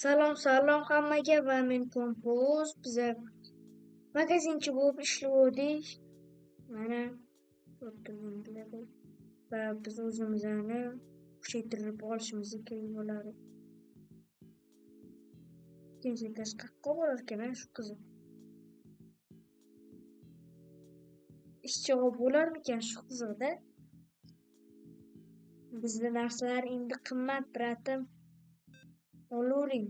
Salom hammaga va men Kompoz. Biza magazinchi bo'lib ishlayotdik. Mana o'rtamizda va biz o'zimizni kuchaytirib olishimiz kerak bo'ladi. Ikkinchi tashqaqqa bo'lar ekan shu qiziq. Ishchi bo'larmikan shu qiziqda? Bizda narsalar endi qimmat, bratim. Olavering.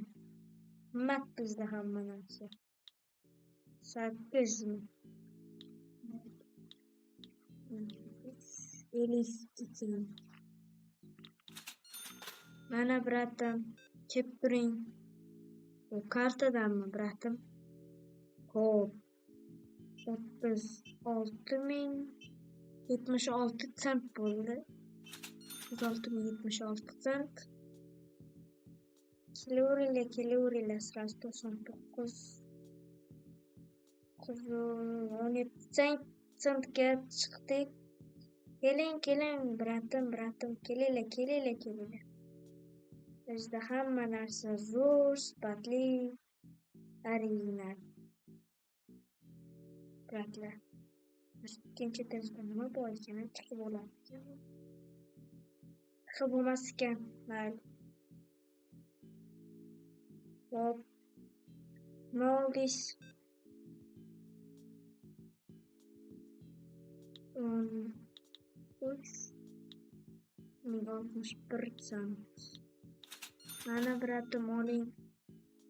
Qimmat bizda hamma narsa. 8 ming. 52 ming. Mana bratim, kelib turing. Bu kartadanmi bratim? Xo'p. 36.076 sent bo'ldi. 36.076 sent. Kilo'ringlar sразу 99. 17 sentga chiqdik. Keling bratim, kelinglar. Bizda hamma narsa zo'r, sifatli, original. Bratlar. Ikkinchi testda nima bor ekan? Chiqib oladi. Chiqib bo'lmas ekan. Mayli. Hop. Noldis. 61 sent. Mana bratim oling.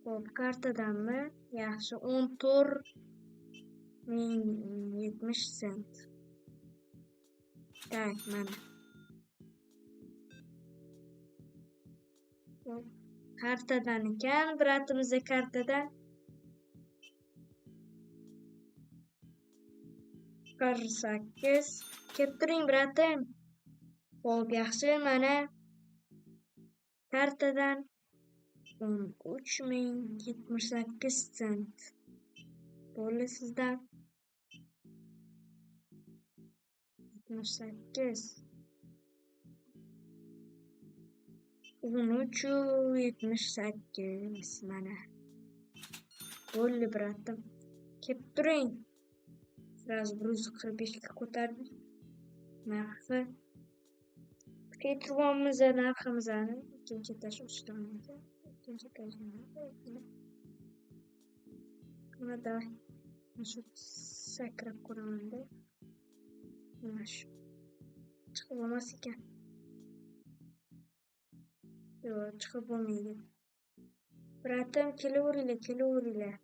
Hop, kartadanmi? Yaxshi, 14.070 sent. Tak, mana. Hop, kartadan ekan, bratimizga kartadan. 48. Kelib turing, bratim. Hop, yaxshi, mana. Kartadan 13.078 sent. Bo'ldi sizda. 78. 13.78 mana. Bo'ldi bratim. Kelib turing. Sразу 145 ga ko'tardik. Narxi. Kuchaytirganmiz narximizni. Ikkinchi tash ochtiramiz. Ikkinchi tashni. Mana da shu sakrab ko'raman-da. Mana shu. Chiqib olmas ekan. Yo'q, chiqib bo'lmaydi. Bratim, kelaveringlar.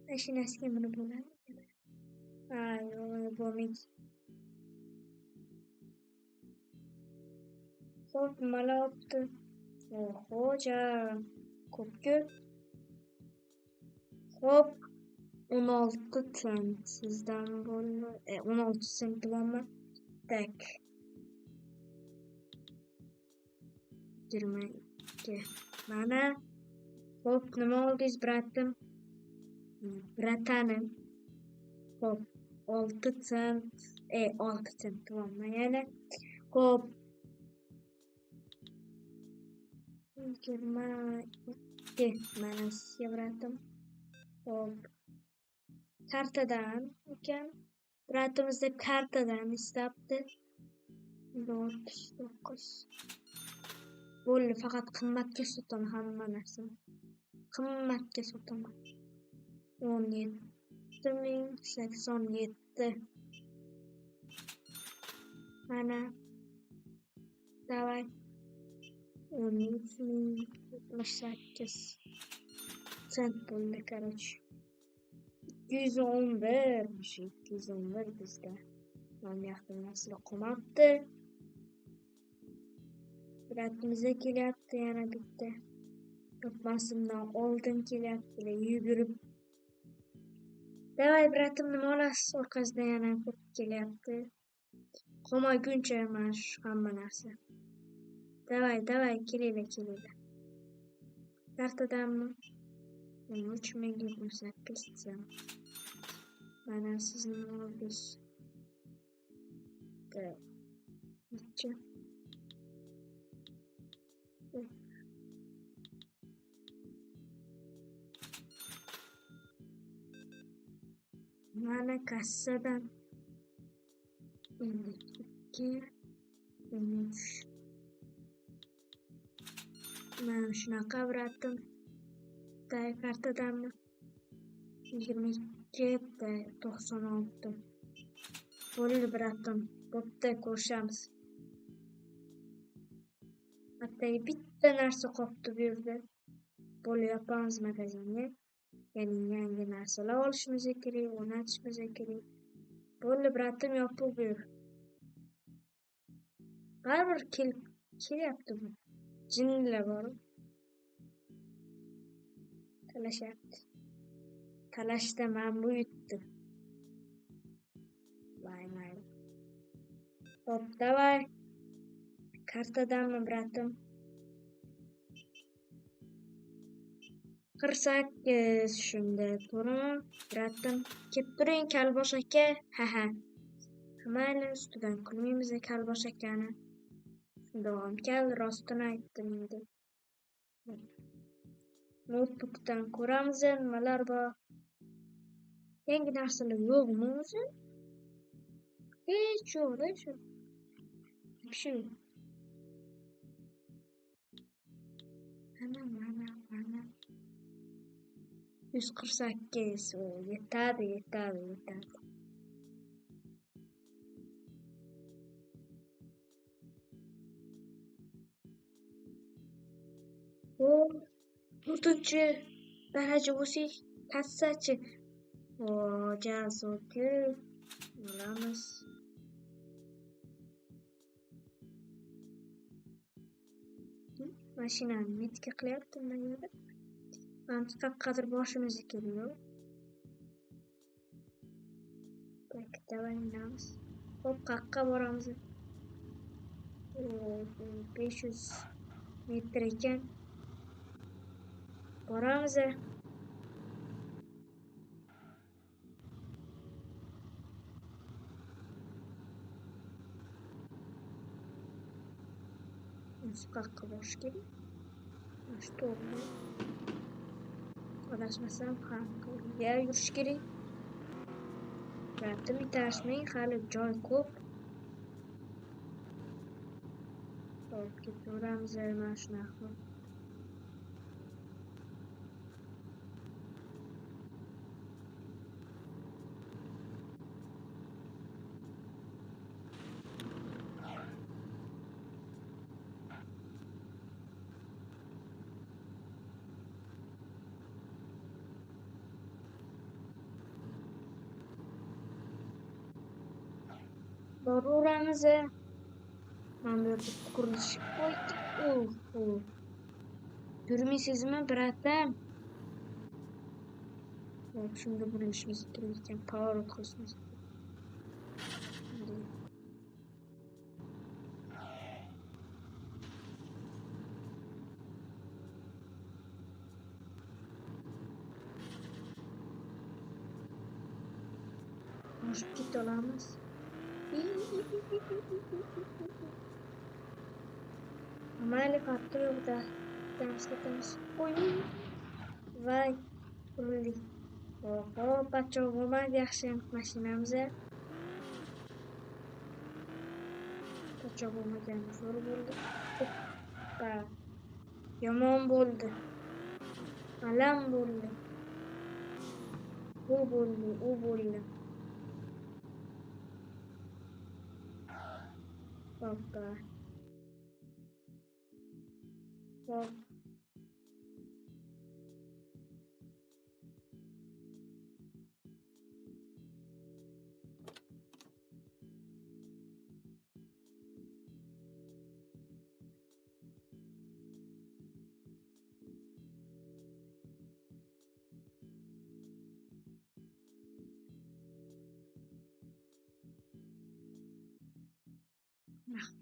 Mashinasiga minib bo'ladimi? Ha, yo'q, bo'lmaydi. Xo'p, nimalar olibdi? Oho, ko'p-ku. Xo'p, 16 sent sizdan bo'ldi. 16 sent bilanmi? Tak. 22. Mana. Xo'p, nima oldingiz, bratim? Bratanim. Xo'p, 6 sent. 6 sent bilanmi yana? Xo'p. 22. Mana sizga bratim. Xo'p. Kartadan ekan. Bratimizda kartadan istabdi. 49. Bo'ldi, faqat qimmatga sotaman hamma narsani. Qimmatga sotaman. 17.087. Mana. Davay. 13.078 sent bo'ldi, короче. 211 bizda. Mana yoqda narsalar qolmabdi. Bratimizga kelyapti yana bitta. Yopmasimdan oldin kelyaptilar yugurib. Davay, bratim, nima olasiz? Orqasidan yana ko'p kelyapti. Qolmaguncha mana shu hamma narsa. Davay, kelinglar. Kartadanmi? 13.078 sent. Mana sizni oldingiz. Necha? Mana kassadan 52 53 mana shunaqa biratim kartadanmi 22 96 bo'ldi biratim bo'pti ko'rishamiz. Atay bitta narsa qolibdi bu yerda. Bo'ldi yopamiz magazinga. Ya'ni yangi narsalar olishimiz kerak, o'rnatishimiz kerak. Bo'ldi biratim yopiq bu yer. Baribir kelyapti bu. Jinnilar bor. Talashyapti. Talashda men bu yutdim. Mayli. Hop, davay. Kartadanmi biratim? 48 shunda to'g'rimi? Biratim, kelib turing Kalbosh aka. Ha. Mayli, ustidan kulmaymiz Kalbosh akani. Shundoq kal rostini aytdim endi. Notebookdan ko'ramiz nimalar bor. Yangi narsalar yo'qmi o'zi? Hech yo'q-da shu. Shu. Mana. 148 yetadi. O 4-chi daraja bo'lsak, kassachi. Jazoki. Bilamiz. Mashinani metka qilyapti mana. Mantiqa qadr boshimiz keldi. Davaymiz. Hop, qaqqa boramiz. 500 metr ekan. Boramiz. Qaqqa borish kerak. Что? Adashmasam qaqqa yurish kerak. Biratim bitashmang, hali joy ko'p. Hop, ketaveramiz mana shunaqa. Boraveramiz. Mana bu yerda qurilish. Yurmaysizmi biratim? Hop, shunga burilishimiz kerak ekan, pоворот qilishimiz kerak. Qo'shib keta olamiz. Mayli, farqi yo'q-da. Ketamiz. Voy, urildik. Oho, pachoq bo'lmaydi, yaxshi mashinamiz. Pachoq bo'lmagani zo'r bo'ldi. Hoppa. Yomon bo'ldi. Alam bo'ldi. U bo'ldi. Hoppa. Hop.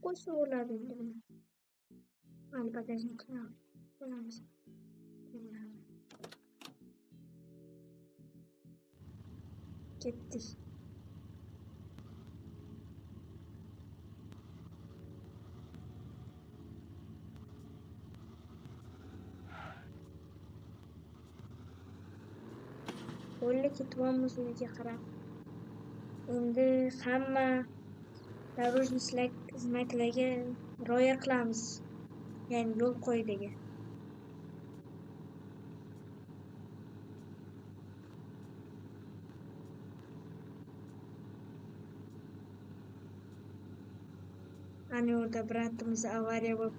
Qo'ysa bo'ladi endi buni. Mana bagajni qilamiz. Ketdik. Bo'ldi, ketyapmiz uyiga qarab. Endi hamma dорожный znaklarga rioya qilamiz. Ya'ni yo'l qo'yidagi. Ana orada bratimiz avariya bo'lib.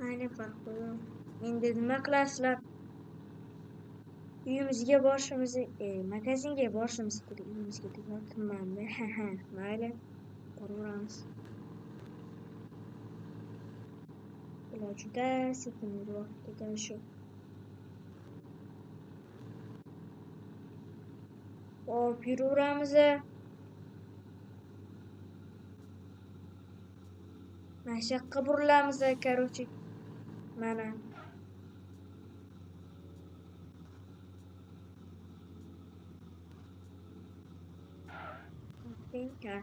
Ayni farqi yo'q. Endi nima qilasizlar? Uyimizga borishimiz, magazinga borishimiz kerak. Uyimizga deganman-da. Mayli, boraveramiz. Ular juda sekin yurib ketadi shu. Hop, yuraveramiz. Mana shu yoqqa burilamiz, короче. Mana.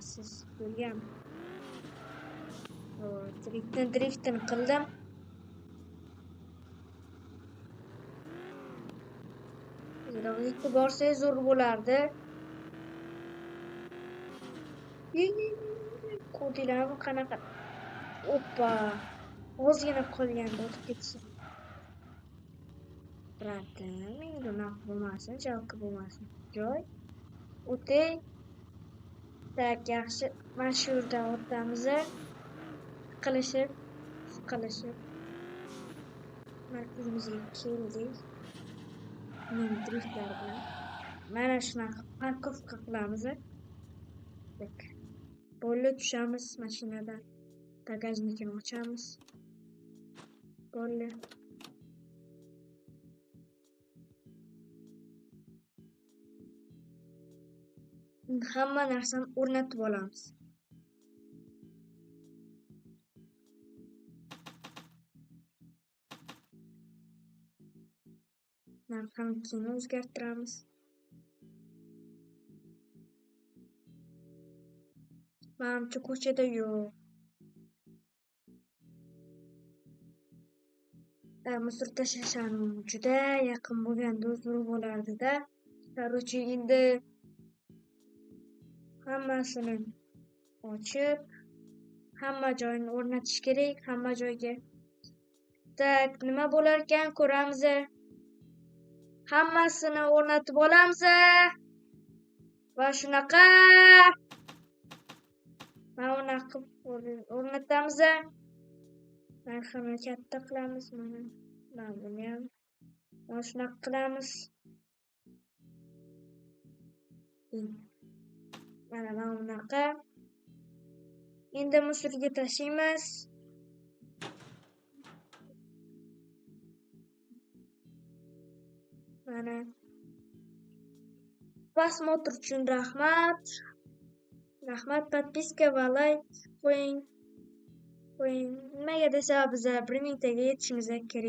Siz ko'rgan. Driftini qildim. Yiroqlikka borsangiz zo'r bo'lardi. Kodinglarni qanaqa? Oppa. Ozgina qolganda o'tib ketsin. Bratim, menga unaqa bo'lmasin, jalqi bo'lmasin. Joy. O'tay. Tak, yaxshi. Mana shu yerdan o'tamiz. Qilishib. Markazimizga keldik. Men driftlar bilan. Mana shunaqa parkovka qilamiz. Tak. Bo'ldi, tushamiz mashinadan. Bagajnikini ochamiz. Bo'ldi. Hamma narsani o'rnatib olamiz. Narxini o'zgartiramiz. Menimcha ko'chada yo'q. Musor tashlasham juda yaqin bo'lganda zo'r bo'lardi-da. Короче, endi hammasini ochib, hamma joyini o'rnatish kerak, hamma joyga. Tak, nima bo'lar ekan ko'ramiz. Hammasini o'rnatib olamiz. Va shunaqa. Mana unaqa o'rnatamiz. Narxini katta qilamiz. Mana buni ham. Mana shunaqa qilamiz. Mana bunaqa. Endi musorga tashlaymiz. Mana. Просмотр uchun rahmat. Подписка va like qo'ying. Nimaga desa biz 1 mingtaga yetishimiz kerak.